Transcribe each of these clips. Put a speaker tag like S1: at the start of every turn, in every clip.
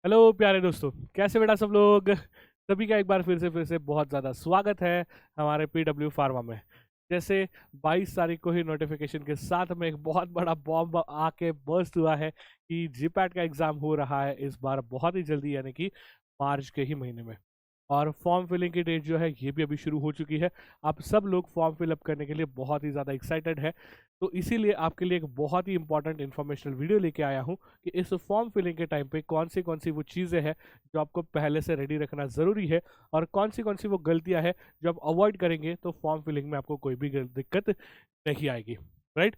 S1: Hello प्यारे दोस्तों, कैसे बेटा सब लोग। सभी का एक बार फिर से बहुत ज़्यादा स्वागत है हमारे पीडब्ल्यू फार्मा में। जैसे 22 तारीख को ही नोटिफिकेशन के साथ में एक बहुत बड़ा बॉम्ब आके बर्स्ट हुआ है कि जीपैट का एग्ज़ाम हो रहा है इस बार बहुत ही जल्दी, यानी कि मार्च के ही महीने में। और फॉर्म फिलिंग की डेट जो है ये भी अभी शुरू हो चुकी है। आप सब लोग फॉर्म फिलअप करने के लिए बहुत ही ज़्यादा एक्साइटेड है, तो इसीलिए आपके लिए एक बहुत ही इंपॉर्टेंट इन्फॉर्मेशनल वीडियो लेके आया हूँ कि इस फॉर्म फिलिंग के टाइम पे कौन सी वो चीज़ें हैं जो आपको पहले से रेडी रखना ज़रूरी है, और कौन सी वो गलतियाँ हैं जो आप अवॉइड करेंगे तो फॉर्म फिलिंग में आपको कोई भी दिक्कत नहीं आएगी। राइट।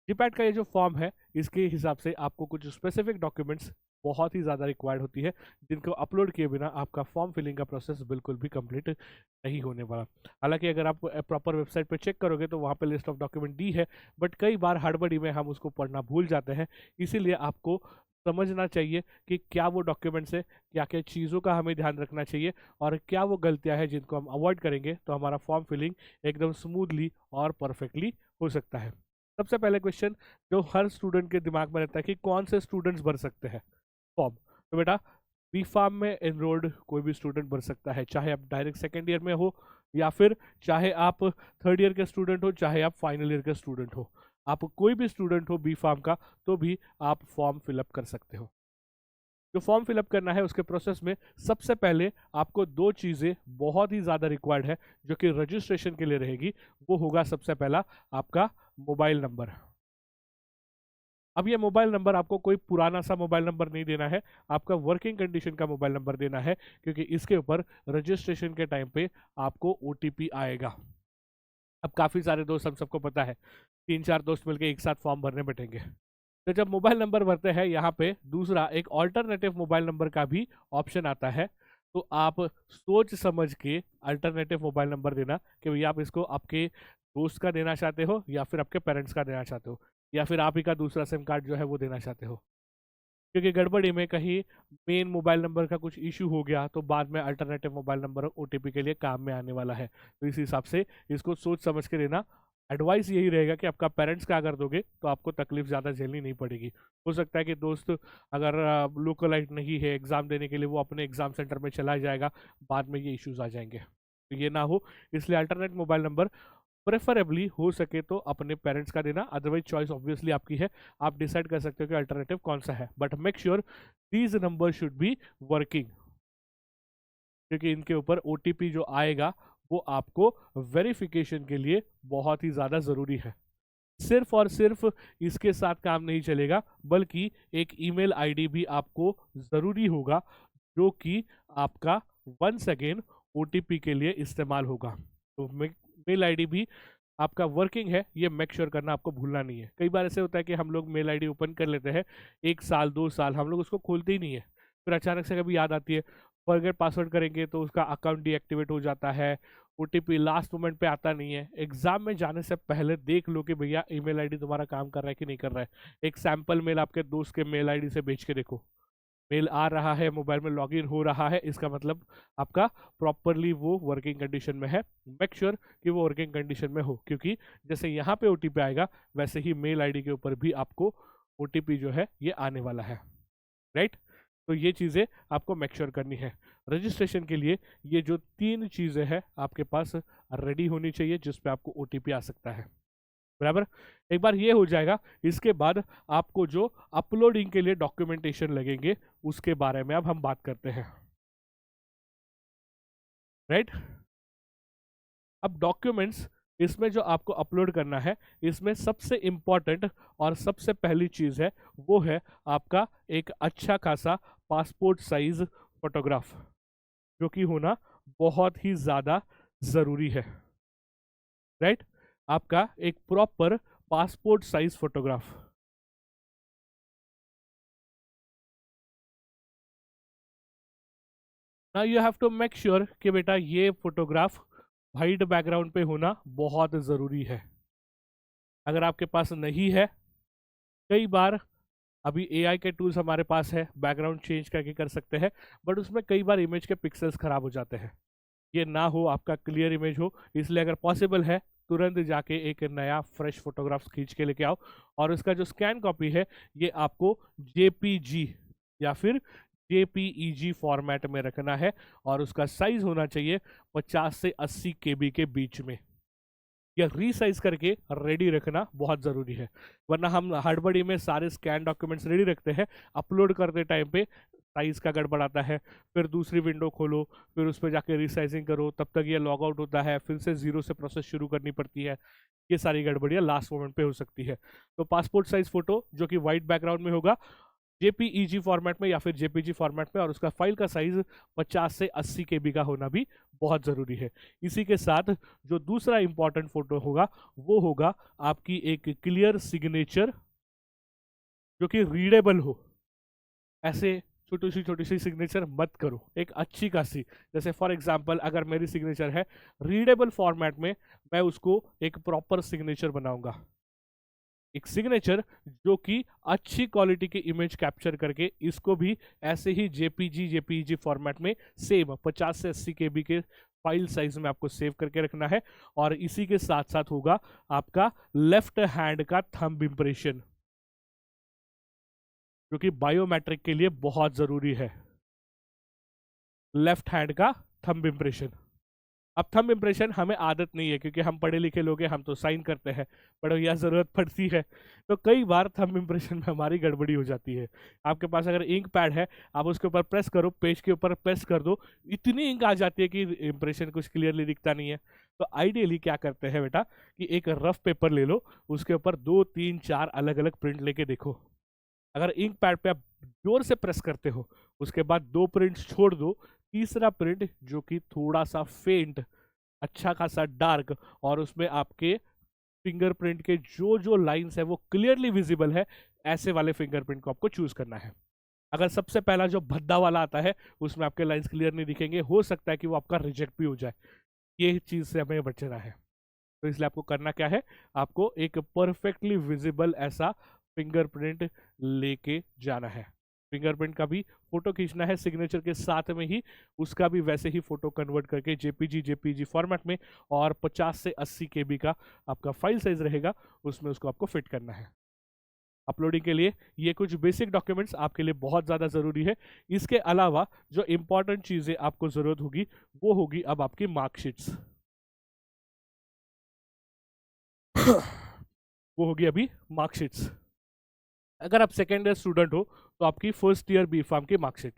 S1: जीपैट का ये जो फॉर्म है इसके हिसाब से आपको कुछ स्पेसिफिक डॉक्यूमेंट्स बहुत ही ज़्यादा रिक्वायर्ड होती है, जिनको अपलोड किए बिना आपका फॉर्म फिलिंग का प्रोसेस बिल्कुल भी कंप्लीट नहीं होने वाला। हालांकि अगर आप प्रॉपर वेबसाइट पर चेक करोगे तो वहाँ पे लिस्ट ऑफ डॉक्यूमेंट दी है, बट कई बार हड़बड़ी में हम उसको पढ़ना भूल जाते हैं। इसीलिए आपको समझना चाहिए कि क्या वो डॉक्यूमेंट्स है, क्या क्या चीज़ों का हमें ध्यान रखना चाहिए, और क्या वो गलतियाँ हैं जिनको हम अवॉइड करेंगे तो हमारा फॉर्म फिलिंग एकदम स्मूथली और परफेक्टली हो सकता है। सबसे पहले क्वेश्चन जो हर स्टूडेंट के दिमाग में रहता है कि कौन से स्टूडेंट्स भर सकते हैं फॉर्म। तो बेटा, बी फार्म में एनरोल्ड कोई भी स्टूडेंट भर सकता है, चाहे आप डायरेक्ट सेकेंड ईयर में हो या फिर चाहे आप थर्ड ईयर के स्टूडेंट हो, चाहे आप फाइनल ईयर के स्टूडेंट हो। आप कोई भी स्टूडेंट हो बी फार्म का तो भी आप फॉर्म फिलअप कर सकते हो। जो फॉर्म फिलअप करना है उसके प्रोसेस में सबसे पहले आपको दो चीज़ें बहुत ही ज़्यादा रिक्वायर्ड है जो कि रजिस्ट्रेशन के लिए रहेगी। वो होगा सबसे पहला आपका मोबाइल नंबर। अब ये मोबाइल नंबर आपको कोई पुराना सा मोबाइल नंबर नहीं देना है, आपका वर्किंग कंडीशन का मोबाइल नंबर देना है, क्योंकि इसके ऊपर रजिस्ट्रेशन के टाइम पे आपको ओटीपी आएगा। अब काफ़ी सारे दोस्त, हम सबको पता है, 3-4 दोस्त मिलके एक साथ फॉर्म भरने बैठेंगे। तो जब मोबाइल नंबर भरते हैं यहाँ पे दूसरा एक ऑल्टरनेटिव मोबाइल नंबर का भी ऑप्शन आता है। तो आप सोच समझ के अल्टरनेटिव मोबाइल नंबर देना कि भैया आप इसको आपके दोस्त का देना चाहते हो या फिर आपके पेरेंट्स का देना चाहते हो, या फिर आप ही का दूसरा सिम कार्ड जो है वो देना चाहते हो। क्योंकि गड़बड़ी में कहीं मेन मोबाइल नंबर का कुछ इशू हो गया तो बाद में अल्टरनेटिव मोबाइल नंबर ओटीपी के लिए काम में आने वाला है। तो इस हिसाब से इसको सोच समझ के देना। एडवाइस यही रहेगा कि आपका पेरेंट्स का अगर दोगे तो आपको तकलीफ ज़्यादा झेलनी नहीं पड़ेगी। हो सकता है कि दोस्त अगर लोकलाइट नहीं है एग्ज़ाम देने के लिए, वो अपने एग्ज़ाम सेंटर में चला जाएगा, बाद में ये इश्यूज आ जाएंगे, तो ये ना हो, इसलिए अल्टरनेट मोबाइल नंबर प्रेफरेबली हो सके तो अपने पेरेंट्स का देना। अदरवाइज चॉइस ऑब्वियसली आपकी है, आप डिसाइड कर सकते हो कि अल्टरनेटिव कौन सा है, but make sure these number should be working, क्योंकि इनके ऊपर ओटीपी जो आएगा वो आपको वेरिफिकेशन के लिए बहुत ही ज़्यादा ज़रूरी है। सिर्फ और सिर्फ इसके साथ काम नहीं चलेगा, बल्कि एक ईमेल आईडी भी आपको ज़रूरी होगा जो कि आपका वंस अगेन ओटीपी के लिए इस्तेमाल होगा। तो मेल आईडी भी आपका वर्किंग है, ये मेक श्योर करना आपको भूलना नहीं है। कई बार ऐसे होता है कि हम लोग मेल आईडी ओपन कर लेते हैं, 1 साल 2 साल हम लोग उसको खोलते ही नहीं है, फिर अचानक से कभी याद आती है, फॉरगेट पासवर्ड करेंगे तो उसका अकाउंट डीएक्टिवेट हो जाता है, ओटीपी लास्ट मोमेंट पे आता नहीं है। एग्जाम में जाने से पहले देख लो कि भैया ईमेल आईडी तुम्हारा काम कर रहा है कि नहीं कर रहा है। एक सैंपल मेल आपके दोस्त के मेल आईडी से भेज के देखो, मेल आ रहा है, मोबाइल में लॉगिन हो रहा है, इसका मतलब आपका प्रॉपरली वो वर्किंग कंडीशन में है। मेक श्योर कि वो वर्किंग कंडीशन में हो, क्योंकि जैसे यहाँ पे ओटीपी आएगा वैसे ही मेल आईडी के ऊपर भी आपको ओटीपी जो है ये आने वाला है। राइट। तो ये चीज़ें आपको मेक श्योर करनी है। रजिस्ट्रेशन के लिए ये जो 3 चीज़ें हैं आपके पास रेडी होनी चाहिए जिस पे आपको ओटीपी आ सकता है। बराबर। एक बार ये हो जाएगा, इसके बाद आपको जो अपलोडिंग के लिए डॉक्यूमेंटेशन लगेंगे उसके बारे में अब हम बात करते हैं। राइट। अब डॉक्यूमेंट्स इसमें जो आपको अपलोड करना है, इसमें सबसे इंपॉर्टेंट और सबसे पहली चीज़ है वो है आपका एक अच्छा खासा पासपोर्ट साइज फोटोग्राफ, जो कि होना बहुत ही ज़्यादा ज़रूरी है। राइट। आपका एक प्रॉपर पासपोर्ट साइज फोटोग्राफ। ना you have to make sure कि बेटा ये फोटोग्राफ वाइट बैकग्राउंड पे होना बहुत ज़रूरी है। अगर आपके पास नहीं है, कई बार अभी एआई के टूल्स हमारे पास है, बैकग्राउंड चेंज करके कर सकते हैं, बट उसमें कई बार इमेज के पिक्सल्स खराब हो जाते हैं। ये ना हो, आपका क्लियर इमेज हो, इसलिए अगर पॉसिबल है तुरंत जाके एक नया फ्रेश फोटोग्राफ खींच के लेके आओ, और उसका जो स्कैन कॉपी है ये आपको जेपीजी या फिर JPEG फॉर्मेट में रखना है और उसका साइज होना चाहिए 50 से 80 KB के बीच में। या रीसाइज करके रेडी रखना बहुत ज़रूरी है, वरना हम हड़बड़ी में सारे स्कैन डॉक्यूमेंट्स रेडी रखते हैं, अपलोड करते टाइम पे साइज का गड़बड़ आता है, फिर दूसरी विंडो खोलो, फिर उस पर जाके रीसाइजिंग करो, तब तक ये लॉग आउट होता है, फिर से जीरो से प्रोसेस शुरू करनी पड़ती है। ये सारी गड़बड़ियाँ लास्ट मोमेंट पे हो सकती है। तो पासपोर्ट साइज फोटो जो कि वाइट बैकग्राउंड में होगा, JPEG फॉर्मेट में या फिर JPG फॉर्मेट में, और उसका फाइल का साइज 50 से 80 KB का होना भी बहुत ज़रूरी है। इसी के साथ जो दूसरा इंपॉर्टेंट फोटो होगा वो होगा आपकी एक क्लियर सिग्नेचर जो कि रीडेबल हो। ऐसे छोटी सी सिग्नेचर मत करो, एक अच्छी खासी, जैसे फॉर एग्जांपल अगर मेरी सिग्नेचर है रीडेबल फॉर्मेट में, मैं उसको एक प्रॉपर सिग्नेचर बनाऊंगा, एक सिग्नेचर जो कि अच्छी क्वालिटी की इमेज कैप्चर करके इसको भी ऐसे ही JPG फॉर्मेट में सेम 50 से 80 KB के फाइल साइज में आपको सेव करके रखना है। और इसी के साथ साथ होगा आपका लेफ्ट हैंड का थंब इंप्रेशन, जो कि बायोमेट्रिक के लिए बहुत जरूरी है। लेफ्ट हैंड का थंब इंप्रेशन। अब थंब इंप्रेशन हमें आदत नहीं है क्योंकि हम पढ़े लिखे लोग हैं, हम तो साइन करते हैं, बट यह ज़रूरत पड़ती है तो कई बार थंब इंप्रेशन में हमारी गड़बड़ी हो जाती है। आपके पास अगर इंक पैड है, आप उसके ऊपर प्रेस करो, पेज के ऊपर प्रेस कर दो, इतनी इंक आ जाती है कि इंप्रेशन कुछ क्लियरली दिखता नहीं है। तो आइडियली क्या करते हैं बेटा कि एक रफ पेपर ले लो, उसके ऊपर 2 3 4 अलग अलग प्रिंट लेके देखो। अगर इंक पैड पे आप जोर से प्रेस करते हो, उसके बाद 2 प्रिंट्स छोड़ दो, तीसरा प्रिंट जो कि थोड़ा सा फेंट, अच्छा खासा डार्क, और उसमें आपके फिंगरप्रिंट के जो जो लाइंस है वो क्लियरली विजिबल है, ऐसे वाले फिंगरप्रिंट को आपको चूज करना है। अगर सबसे पहला जो भद्दा वाला आता है उसमें आपके लाइंस क्लियर नहीं दिखेंगे, हो सकता है कि वो आपका रिजेक्ट भी हो जाए। ये चीज से हमें बचना है, तो इसलिए आपको करना क्या है, आपको एक परफेक्टली विजिबल ऐसा फिंगरप्रिंट लेके जाना है। फिंगरप्रिंट का भी फोटो खींचना है सिग्नेचर के साथ में ही, उसका भी वैसे ही फोटो कन्वर्ट करके JPG फॉर्मेट में, और 50 से 80 KB का आपका फाइल साइज रहेगा, उसमें उसको आपको फिट करना है। अपलोडिंग के लिए ये कुछ बेसिक डॉक्यूमेंट्स आपके लिए बहुत ज़्यादा ज़रूरी है। इसके अलावा जो इंपॉर्टेंट चीज़ें आपको ज़रूरत होगी वो होगी अब आपकी मार्कशीट्स। वो होगी अभी मार्कशीट्स। अगर आप सेकेंड ईयर स्टूडेंट हो तो आपकी फर्स्ट ईयर बी फार्म की मार्कशीट,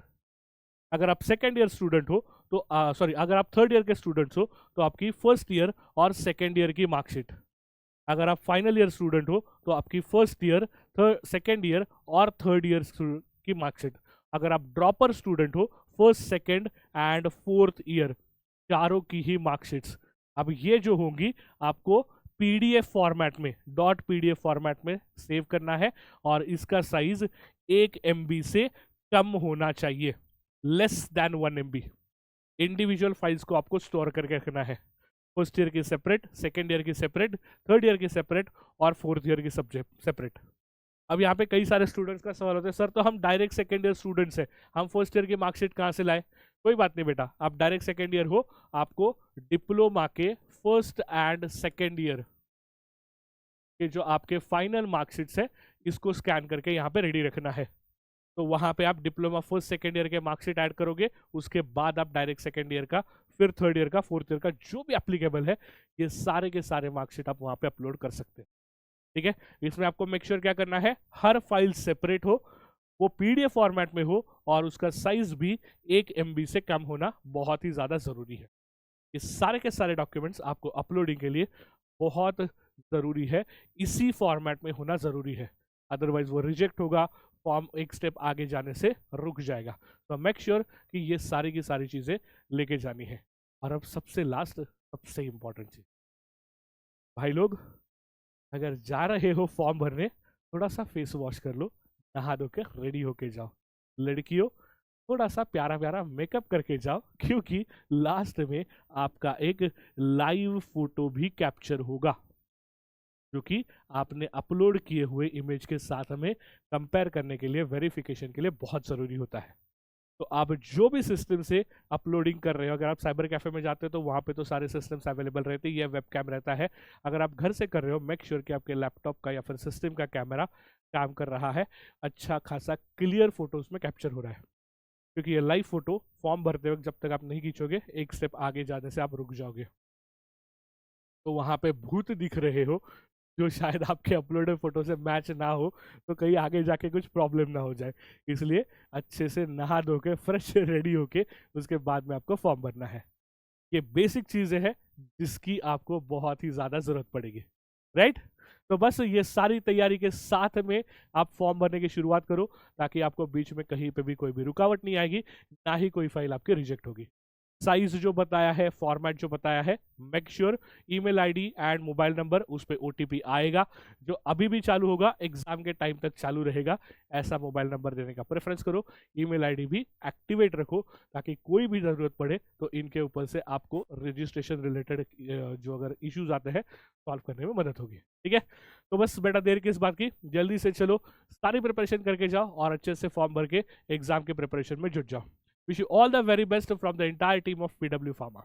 S1: अगर आप सेकेंड ईयर स्टूडेंट हो तो सॉरी अगर आप थर्ड ईयर के स्टूडेंट्स हो तो आपकी फर्स्ट ईयर और सेकेंड ईयर की मार्कशीट, अगर आप फाइनल ईयर स्टूडेंट हो तो आपकी फर्स्ट ईयर, सेकेंड ईयर और थर्ड ईयर की मार्कशीट, अगर आप ड्रॉपर स्टूडेंट हो first second and fourth year, चारों की ही मार्कशीट्स। अब ये जो होंगी आपको PDF फॉर्मेट में, .pdf फॉर्मेट में सेव करना है, और इसका साइज 1 MB से कम होना चाहिए, less than 1 MB। Individual files को आपको स्टोर करके रखना है, फर्स्ट ईयर की सेपरेट, सेकेंड ईयर की सेपरेट, थर्ड ईयर की सेपरेट और फोर्थ ईयर की सब्जेक्ट सेपरेट। अब यहाँ पे कई सारे स्टूडेंट्स का सवाल होता है, सर तो हम डायरेक्ट सेकेंड ईयर स्टूडेंट्स हैं, हम फर्स्ट ईयर की मार्कशीट कहाँ से लाए? कोई बात नहीं बेटा, आप डायरेक्ट सेकेंड ईयर हो, आपको डिप्लोमा के फर्स्ट एंड सेकेंड ईयर के जो आपके फाइनल मार्कशीट्स है, इसको स्कैन करके यहाँ पे रेडी रखना है। तो वहाँ पे आप डिप्लोमा फर्स्ट सेकेंड ईयर के मार्कशीट ऐड करोगे, उसके बाद आप डायरेक्ट सेकेंड ईयर का, फिर थर्ड ईयर का, फोर्थ ईयर का जो भी एप्लीकेबल है, ये सारे के सारे मार्कशीट आप वहाँ पे अपलोड कर सकते हैं। ठीक है, इसमें आपको मेक श्योर क्या करना है, हर फाइल सेपरेट हो, वो PDF फॉर्मेट में हो, और उसका साइज भी 1 MB से कम होना बहुत ही ज़्यादा ज़रूरी है। ये सारे के सारे डॉक्यूमेंट्स आपको अपलोडिंग के लिए बहुत ज़रूरी है, इसी फॉर्मेट में होना ज़रूरी है, अदरवाइज वो रिजेक्ट होगा, फॉर्म एक स्टेप आगे जाने से रुक जाएगा। तो मेक श्योर कि ये सारी की सारी चीज़ें लेके जानी है। और अब सबसे लास्ट, सबसे इंपॉर्टेंट चीज़, भाई लोग अगर जा रहे हो फॉर्म भरने, थोड़ा सा फेस वॉश कर लो, नहा धो के रेडी होके जाओ। लड़कियों थोड़ा सा प्यारा प्यारा मेकअप करके जाओ, क्योंकि लास्ट में आपका एक लाइव फोटो भी कैप्चर होगा, जो कि आपने अपलोड किए हुए इमेज के साथ हमें कंपेयर करने के लिए, वेरिफिकेशन के लिए बहुत ज़रूरी होता है। तो आप जो भी सिस्टम से अपलोडिंग कर रहे हो, अगर आप साइबर कैफे में जाते हो तो वहाँ पे तो सारे सिस्टम्स अवेलेबल रहते हैं, ये वेब कैम रहता है। अगर आप घर से कर रहे हो, मेक श्योर कि आपके लैपटॉप का या फिर सिस्टम का कैमरा काम कर रहा है, अच्छा खासा क्लियर फोटो उसमें कैप्चर हो रहा है। क्योंकि ये लाइव फोटो फॉर्म भरते वक्त जब तक आप नहीं खींचोगे, एक स्टेप आगे जाने से आप रुक जाओगे। तो वहां पे भूत दिख रहे हो जो शायद आपके अपलोडेड फोटो से मैच ना हो, तो कहीं आगे जाके कुछ प्रॉब्लम ना हो जाए, इसलिए अच्छे से नहा धो के फ्रेश रेडी होके उसके बाद में आपको फॉर्म भरना है। ये बेसिक चीजें हैं जिसकी आपको बहुत ही ज्यादा जरूरत पड़ेगी, राइट? तो बस ये सारी तैयारी के साथ में आप फॉर्म भरने की शुरुआत करो, ताकि आपको बीच में कहीं पे भी कोई भी रुकावट नहीं आएगी, ना ही कोई फाइल आपकी रिजेक्ट होगी। साइज जो बताया है, फॉर्मेट जो बताया है, make sure email ID and mobile number, उस पर ओटीपी आएगा जो अभी भी चालू होगा, एग्जाम के टाइम तक चालू रहेगा, ऐसा मोबाइल नंबर देने का प्रेफरेंस करो। ईमेल आईडी भी एक्टिवेट रखो, ताकि कोई भी ज़रूरत पड़े तो इनके ऊपर से आपको रजिस्ट्रेशन रिलेटेड जो अगर इश्यूज आते हैं सॉल्व करने में मदद होगी, ठीक है? तो बस बेटा देर किस बात की, जल्दी से चलो सारी प्रिपरेशन करके जाओ और अच्छे से फॉर्म भर के एग्जाम के प्रिपरेशन में जुट जाओ। Wish you all the very best from the entire team of PW Pharma.